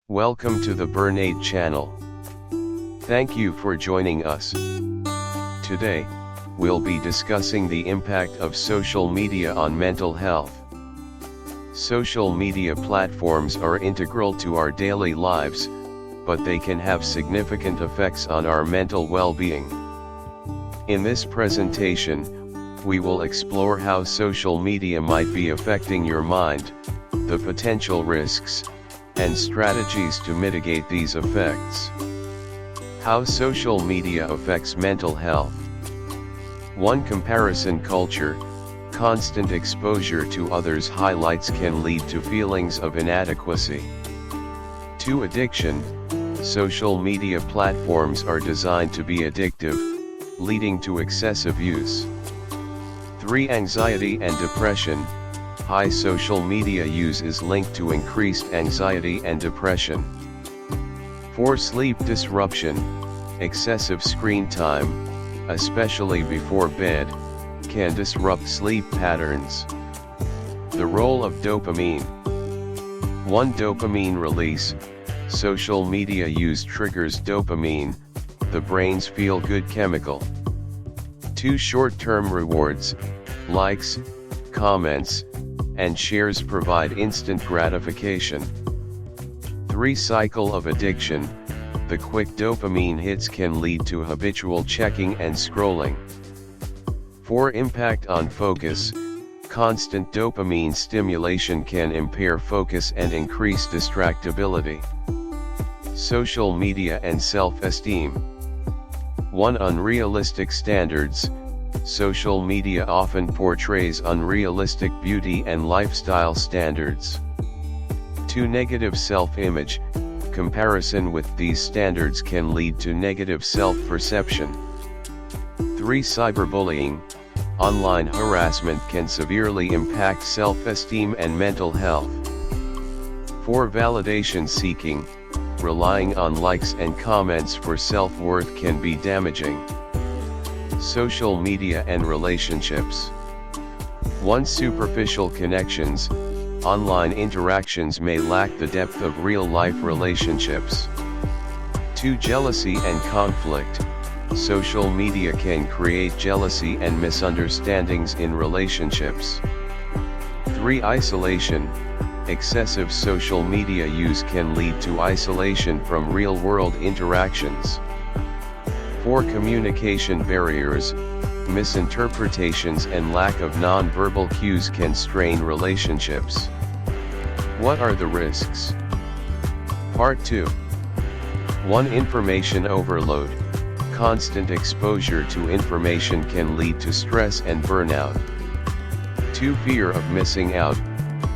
Welcome to the Bernade channel. Thank you for joining us. Today, we'll be discussing the impact of social media on mental health. Social media platforms are integral to our daily lives, but they can have significant effects on our mental well-being. In this presentation, we will explore how social media might be affecting your mind, the potential risks, and strategies to mitigate these effects. How social media affects mental health. 1. Comparison culture. Constant exposure to others' highlights can lead to feelings of inadequacy. 2. Addiction. Social media platforms are designed to be addictive, leading to excessive use. 3. Anxiety and depression. High social media use is linked to increased anxiety and depression. 4. Sleep disruption. Excessive screen time, especially before bed, can disrupt sleep patterns. The role of dopamine. 1. Dopamine release. Social media use triggers dopamine, the brain's feel-good chemical. 2. Short-term rewards. Likes, comments, and shares provide instant gratification. 3. Cycle of addiction. The quick dopamine hits can lead to habitual checking and scrolling. 4. Impact on focus. Constant dopamine stimulation can impair focus and increase distractibility. Social media and self-esteem. 1. Unrealistic standards. Social media often portrays unrealistic beauty and lifestyle standards. 2. Negative self-image. Comparison with these standards can lead to negative self-perception. 3. Cyberbullying. Online harassment can severely impact self-esteem and mental health. 4. Validation seeking. Relying on likes and comments for self-worth can be damaging. Social media and relationships. 1. Superficial connections. Online interactions may lack the depth of real-life relationships. 2. Jealousy and conflict. Social media can create jealousy and misunderstandings in relationships. 3. Isolation. Excessive social media use can lead to isolation from real-world interactions. 4. Communication barriers. Misinterpretations and lack of non-verbal cues can strain relationships. What are the risks? Part 2. 1. Information overload. Constant exposure to information can lead to stress and burnout. 2. Fear of missing out.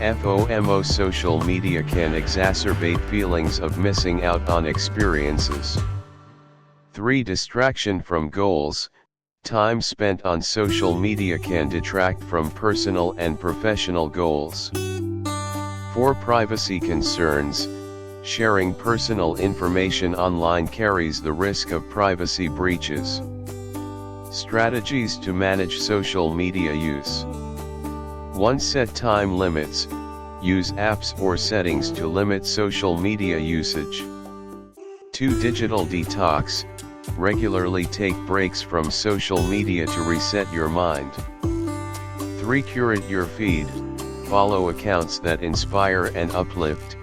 FOMO. Social media can exacerbate feelings of missing out on experiences. 3. Distraction from goals. Time spent on social media can detract from personal and professional goals. 4. Privacy concerns. Sharing personal information online carries the risk of privacy breaches. Strategies to manage social media use. 1. Set time limits. Use apps or settings to limit social media usage. 2. Digital detox. Regularly take breaks from social media to reset your mind. 3. Curate your feed. Follow accounts that inspire and uplift,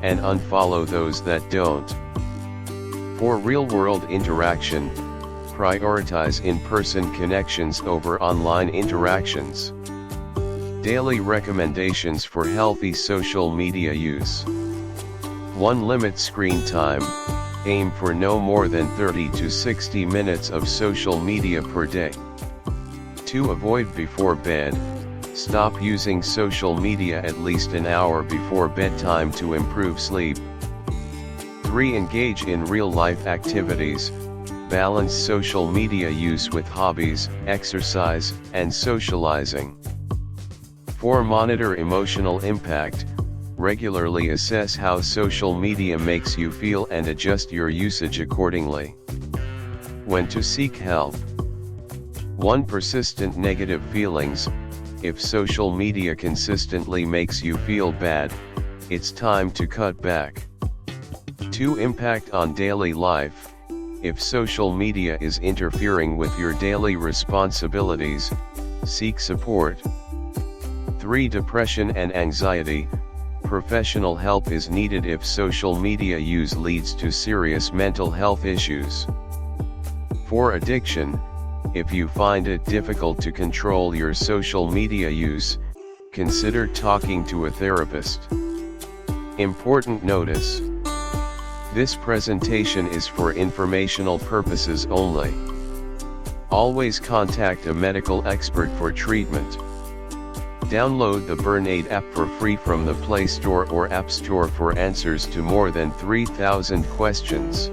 and unfollow those that don't. 4. Real-world interaction. Prioritize in-person connections over online interactions. Daily recommendations for healthy social media use. 1. Limit screen time. Aim for no more than 30 to 60 minutes of social media per day. 2. Avoid before bed. Stop using social media at least an hour before bedtime to improve sleep. 3. Engage in real-life activities. Balance social media use with hobbies, exercise, and socializing. 4. Monitor emotional impact. Regularly assess how social media makes you feel and adjust your usage accordingly. When to seek help. 1. Persistent negative feelings. If social media consistently makes you feel bad, it's time to cut back. 2. Impact on daily life. If social media is interfering with your daily responsibilities, seek support. 3. Depression and anxiety. Professional help is needed if social media use leads to serious mental health issues. 4. Addiction. If you find it difficult to control your social media use, consider talking to a therapist. Important notice: this presentation is for informational purposes only. Always contact a medical expert for treatment. Download the Burnaid app for free from the Play Store or App Store for answers to more than 3,000 questions.